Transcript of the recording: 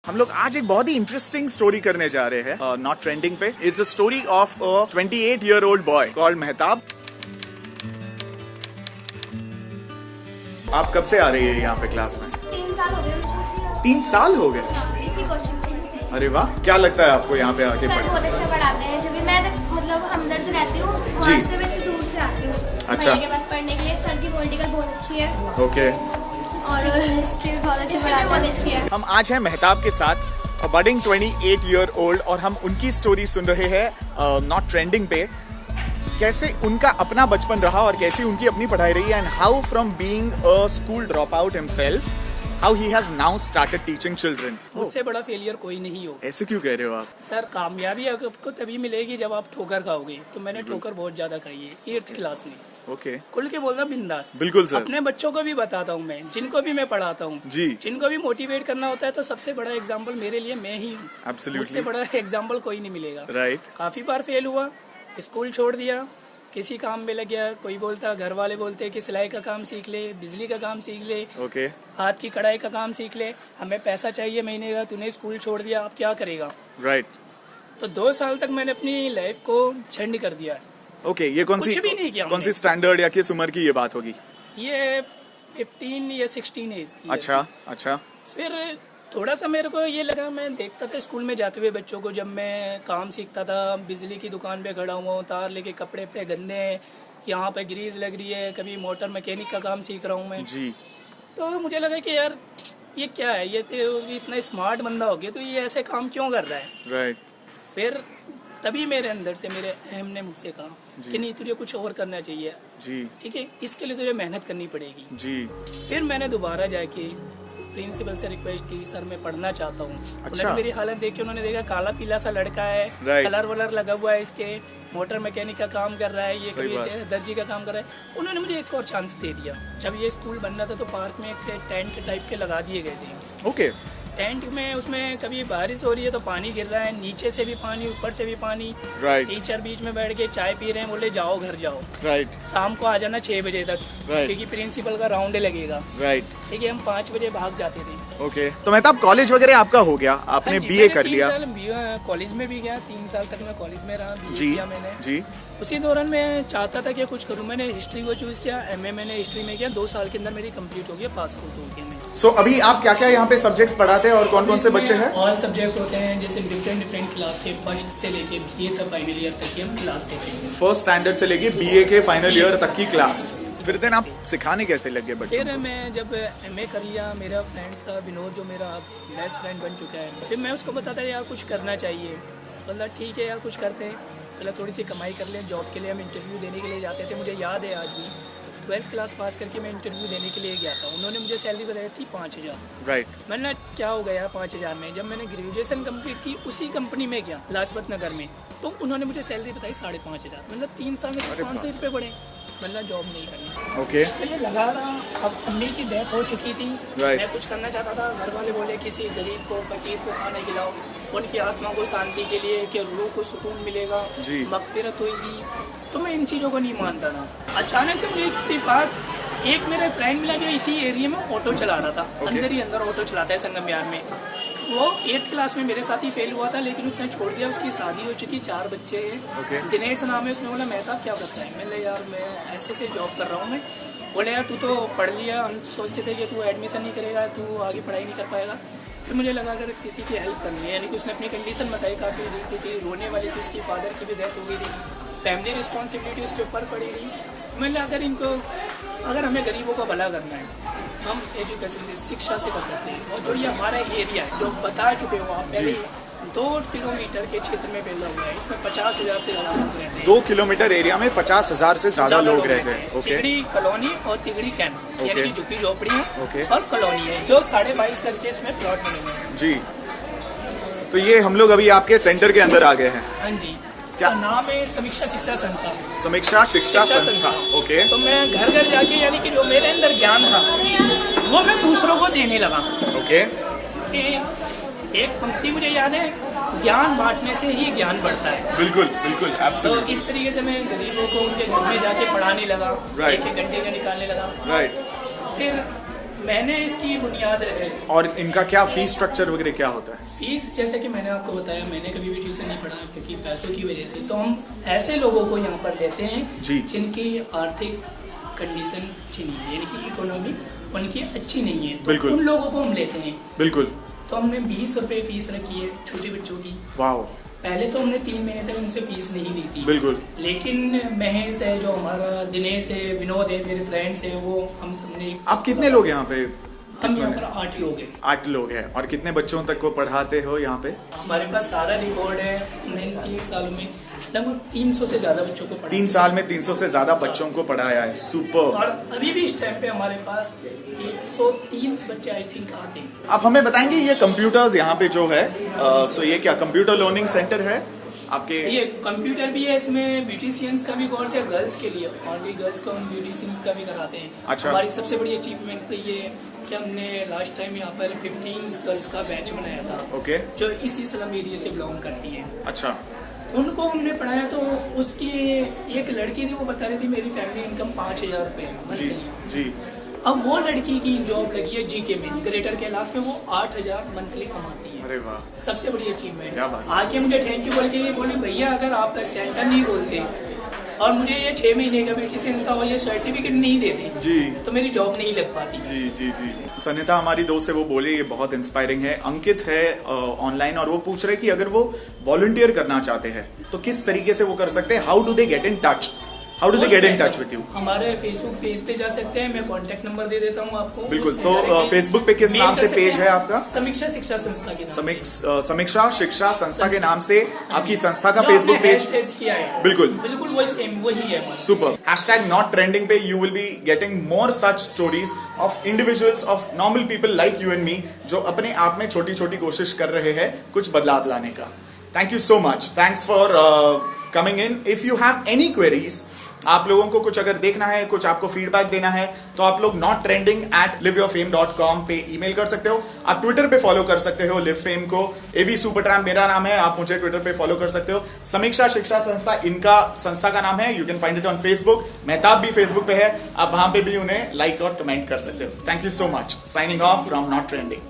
हम लोग आज एक बहुत ही इंटरेस्टिंग स्टोरी करने जा रहे हैं नॉट ट्रेंडिंग पे। It's a story of a 28-year-old boy called Mehtab. आप कब से आ रही है यहाँ पे क्लास में? 3 साल हो गए मुझे। 3 साल हो गए? इसी कोचिंग में। अरे वाह, क्या लगता है आपको यहाँ पे आके सर पढ़? बहुत अच्छा पढ़ाते हैं। जब भी मैं मतलब हमदर्द रहती हूँ वहाँ से मैं दूर से आती हूँ अच्छा। भैया के पास पढ़ने के लिए। सर की पॉलिटिकल बहुत अच्छी है ओके। और हिस्ट्री भी बहुत अच्छी पढ़ाते हैं। हम आज हैं मेहताब के साथ, अ बडिंग 28-year-old, और हम उनकी स्टोरी सुन रहे हैं नॉट ट्रेंडिंग पे। कैसे उनका अपना बचपन रहा और कैसे उनकी अपनी पढ़ाई रही, and how from being a school drop out himself how he has now started teaching children. मुझसे बड़ा फेलियर कोई नहीं हो। ऐसे क्यों कह रहे हो आप? सर कामयाबी आपको तभी मिलेगी जब आप ठोकर खाओगे। तो मैंने ठोकर बहुत ज्यादा खाई है 8th क्लास में। ओके। खुल के बोलता बिंदास। बिल्कुल सर। अपने बच्चों को भी बताता हूँ मैं, जिनको भी मैं पढ़ाता हूँ जी। जिनको भी मोटिवेट करना होता है तो सबसे बड़ा एग्जाम्पल मेरे लिए मैं ही हूँ। Absolutely. मुझसे बड़ा एग्जाम्पल कोई नहीं मिलेगा। राइट। काफी बार फेल हुआ, स्कूल छोड़ दिया, किसी काम में लग गया। कोई बोलता, घर वाले बोलते कि सिलाई का काम सीख ले, बिजली का काम सीख ले, ओके। हाथ की कढ़ाई का काम सीख ले, हमें पैसा चाहिए महीने का, तूने स्कूल छोड़ दिया, अब क्या करेगा? राइट। तो 2 साल तक मैंने अपनी लाइफ को झंड कर दिया। ओके, ये कौन सी कुछ भी नहीं किया कौन सी हमने। स्टैंडर्ड या किस उम्र की ये बात होगी? ये 15 या 16 एज की है। अच्छा अच्छा। फिर थोड़ा सा मेरे को ये लगा, मैं देखता था स्कूल में जाते हुए बच्चों को, जब मैं काम सीखता था, बिजली की दुकान पे खड़ा हुआ हूँ, तार लेके, कपड़े पे गंदे हैं, यहाँ पे ग्रीस लग रही है, कभी मोटर मैकेनिक का काम सीख रहा हूँ मैं। जी। तो मुझे लगा कि यार ये क्या है, ये तो इतना स्मार्ट बंदा हो गया तो ये ऐसे काम क्यों कर रहा है? राइट। फिर तभी मेरे अंदर से मेरे अहम ने मुझसे कहा कि नहीं, तुझे कुछ और करना चाहिए। जी। ठीक है, इसके लिए तुझे मेहनत करनी पड़ेगी। जी। फिर मैंने दोबारा जाके प्रिंसिपल से रिक्वेस्ट की, सर मैं पढ़ना चाहता हूँ। अच्छा। उन्होंने मेरी हालत देख के उन्होंने देखा काला पीला सा लड़का है, Right. कलर वलर लगा हुआ है इसके, मोटर मैकेनिक का काम कर रहा है, ये सही बात। कभी दर्जी का काम कर रहा है। उन्होंने मुझे एक और चांस दे दिया। जब ये स्कूल बन रहा था तो पार्क में एक टेंट टाइप के लगा दिए गए थे। ओके। टेंट में उसमें कभी बारिश हो रही है तो पानी गिर रहा है, नीचे से भी पानी, ऊपर से भी पानी। राइट। टीचर बीच में बैठ के चाय पी रहे हैं, बोले जाओ घर जाओ, राइट। शाम को आ जाना 6 बजे तक, Right. क्योंकि प्रिंसिपल का राउंड लगेगा। राइट। ठीक है, हम 5 बजे भाग जाते थे। ओके। तो मेहताब, कॉलेज वगैरह आपका हो गया, आपने हाँ जी, बीए मैंने कर 3 लिया? साल कॉलेज में भी गया, 3 साल तक मैं कॉलेज में रहा, बीए जी। किया मैंने। जी। उसी दौरान मैं चाहता था कि कुछ करूं, मैंने हिस्ट्री को चूज़ किया, एमए मैंने हिस्ट्री में किया, 2 साल के अंदर मेरी कंप्लीट हो गया, पास आउट हो गया मैं। सो अभी आप क्या क्या यहाँ पे सब्जेक्ट्स पढ़ाते हैं और कौन कौन से बच्चे हैं? ऑल सब्जेक्ट होते हैं, जैसे डिफरेंट क्लास के, फर्स्ट से लेके बीए तक फाइनल ईयर तक की हम क्लास देते हैं। फर्स्ट स्टैंडर्ड से लेके बीए के फाइनल ईयर तक की क्लास। फिर देन आप सिखाने कैसे लगे बच्चों फिर को? मैं जब एमए कर लिया, मेरा फ्रेंड्स था विनोद, जो मेरा बेस्ट फ्रेंड बन चुका है। फिर मैं उसको बताता यार कुछ करना चाहिए, तो बोला ठीक है यार कुछ करते हैं, पहले थोड़ी सी कमाई कर लें। जॉब के लिए हम इंटरव्यू देने के लिए जाते थे, मुझे याद है आज भी। 12th क्लास पास करके मैं इंटरव्यू देने के लिए गया था, उन्होंने मुझे सैलरी बताई थी 5000। राइट। मैंने क्या हो गया 5000 में? जब मैंने ग्रेजुएशन कंप्लीट की उसी कंपनी में गया लाजपत नगर में, तो उन्होंने मुझे सैलरी बताई 5500। मतलब 3 साल में 500 रुपये बढ़े। मतलब जॉब नहीं करनी। ओके। तो ये लगा रहा, अब अम्मी की डेथ हो चुकी थी। Right. मैं कुछ करना चाहता था, घर वाले बोले किसी गरीब को, फकीर को खाने खिलाओ, उनकी आत्मा को शांति के लिए, कि रूह को सुकून मिलेगा, जी। मगफिरत होगी। तो मैं इन चीज़ों को नहीं मानता था। अचानक से मुझे इत्तेफाक एक मेरा फ्रेंड मिला जो इसी एरिया में ऑटो चला रहा था। Okay. अंदर ही अंदर ऑटो चलाता है संगम विहार में। वो 8th क्लास में मेरे साथ ही फेल हुआ था, लेकिन उसने छोड़ दिया। उसकी शादी हो चुकी, 4 बच्चे हैं। Okay. दिनेश नाम है। उसने बोला मेहताब क्या करता है? मैंने यार मैं ऐसे जॉब कर रहा हूँ मैं। बोले यार तू तो पढ़ लिया, हम सोचते थे कि तू एडमिशन नहीं करेगा, तू आगे पढ़ाई नहीं कर पाएगा। फिर मुझे लगा अगर किसी की हेल्प करनी है, यानी कि उसने अपनी कंडीशन बताई, काफ़ी वीक थी, रोने वाली थी, उसकी फादर की भी डेथ हो गई थी, फैमिली रिस्पॉन्सिबिलिटी उसके ऊपर पड़ी थी। मैंने अगर हमें गरीबों का भला करना है, हम एजुकेशन से, शिक्षा से कर सकते हैं। और जो ये हमारा एरिया है, जो बता चुके हो आप पहले, 2 किलोमीटर के क्षेत्र में फैला हुआ है, इसमें 50,000 से ज़्यादा लोग रहते हैं। 2 किलोमीटर एरिया में 50,000 से ज्यादा लोग रहते हैं। ओके। तिगड़ी कॉलोनी और तिगड़ी कैंप, यानी कि झुग्गी झोपड़ियाँ ओके। और कॉलोनी है, जो 22.5 गज के इसमें प्लॉट मिले हुए हैं। जी। तो ये हम लोग अभी आपके सेंटर के अंदर आ गए हैं। हाँ जी। क्या इसका नाम है समीक्षा शिक्षा संस्था। समीक्षा शिक्षा संस्था। ओके। तो मैं घर घर जाके, यानी कि जो मेरे अंदर ज्ञान था वो मैं दूसरों को देने लगा। ओके। कि एक पंक्ति मुझे याद है, ज्ञान बांटने से ही ज्ञान बढ़ता है। बिल्कुल बिल्कुल तो एब्सोल्युटली। इस तरीके से मैं गरीबों को उनके घर में जाके पढ़ाने लगा, Right. 1-1 घंटे का निकालने लगा। राइट। फिर मैंने इसकी बुनियाद रखी। और इनका क्या फीस स्ट्रक्चर वगैरह क्या होता है? फीस जैसे कि मैंने आपको बताया, मैंने कभी भी ट्यूशन नहीं पढ़ा क्योंकि पैसों की वजह से। तो हम ऐसे लोगों को यहाँ पर लेते हैं जी। जिनकी आर्थिक कंडीशन अच्छी नहीं है, यानी कि इकोनॉमी उनकी अच्छी नहीं है, तो बिल्कुल। उन लोगों को हम लेते हैं। बिल्कुल। तो हमने 20 रुपये फीस रखी है छोटे बच्चों की। वाह। पहले तो हमने 3 महीने तक उनसे फीस नहीं ली थी। बिल्कुल। लेकिन महेश है जो हमारा, दिनेश है, विनोद है, मेरे फ्रेंड्स हैं, वो हम सबने आप कितने लोग यहाँ पे? हम यहाँ पर 8 लोग हैं। 8 लोग हैं। और कितने बच्चों तक को पढ़ाते हो यहाँ पे? हमारे पास सारा रिकॉर्ड है। हमने इन 3 सालों में लगभग 300 से ज्यादा बच्चों को पढ़ाया। 3 साल में 300 से ज्यादा बच्चों को पढ़ाया है। सुपर। और अभी भी इस टाइम पे हमारे पास 130 बच्चे आई थिंक आते हैं। आप हमें बताएंगे ये कंप्यूटर्स यहाँ पे जो है, सो ये क्या कंप्यूटर लर्निंग सेंटर है आपके? ये कंप्यूटर भी है, इसमें ब्यूटिशियंस का भी कोर्स है गर्ल्स के लिए। ओनली गर्ल्स को हम ब्यूटिशियंस का भी कराते हैं। अच्छा। हमारी सबसे बड़ी अचीवमेंट तो ये है कि हमने लास्ट टाइम यहाँ पर 15 गर्ल्स का बैच बनाया था। ओके। जो इसी स्लम एरिया से बिलोंग करती हैं। अच्छा। उनको हमने पढ़ाया तो उसकी एक लड़की थी, वो बता रही थी मेरी फैमिली इनकम 5000 रुपये जी मंथली। जी। अब वो लड़की की जॉब लगी है जीके में, ग्रेटर कैलाश में, वो 8000 मंथली कमाती है। अरे वाह। सबसे बड़ी अचीवमेंट। क्या बात। आके मुझे थैंक यू बोल के ये बोली, भैया अगर आप सेंटर नहीं खोलते और मुझे ये 6 महीने का ब्यूटिशियंस का और ये सर्टिफिकेट नहीं देते जी, तो मेरी जॉब नहीं लग पाती। जी जी जी। सनिता हमारी दोस्त है, वो बोले ये बहुत इंस्पायरिंग है। अंकित है ऑनलाइन, और वो पूछ रहे कि अगर वो वॉलंटियर करना चाहते हैं तो किस तरीके से वो कर सकते हैं? How do they get in touch? How do they get in touch with you? हमारे फेसबुक पेज पे जा सकते हैं, मैं कांटेक्ट नंबर दे देता हूँ आपको। बिल्कुल। उससे तो डायरेक्टली फेसबुक पे किस मेल नाम कर से सकते पेज हैं। है आपका? समीक्षा शिक्षा संस्था के नाम से। समीक्षा शिक्षा संस्था के नाम से आपकी संस्था का जो फेसबुक हमने पेज? hashtag किया है। बिल्कुल। बिल्कुल वही सेम वही है हमारा। सुपर। हैशटैग नॉट ट्रेंडिंग पे you will be getting more such stories of individuals, of normal people like you and me, जो अपने आप में छोटी छोटी कोशिश कर रहे हैं कुछ बदलाव लाने का। Thank you so much. Thanks for coming in. If you have any queries, आप लोगों को कुछ अगर देखना है, कुछ आपको फीडबैक देना है, तो आप लोग nottrending@liveyourfame.com पे ईमेल कर सकते हो। आप ट्विटर पे फॉलो कर सकते हो लिव फेम को। एवी सुपरट्रैम्प मेरा नाम है, आप मुझे ट्विटर पे फॉलो कर सकते हो। समीक्षा शिक्षा संस्था इनका संस्था का नाम है। You can find it on Facebook. Mehtab भी फेसबुक पे है, आप वहां पे भी उन्हें लाइक और कमेंट कर सकते हो। Thank you so much. Signing off from not trending.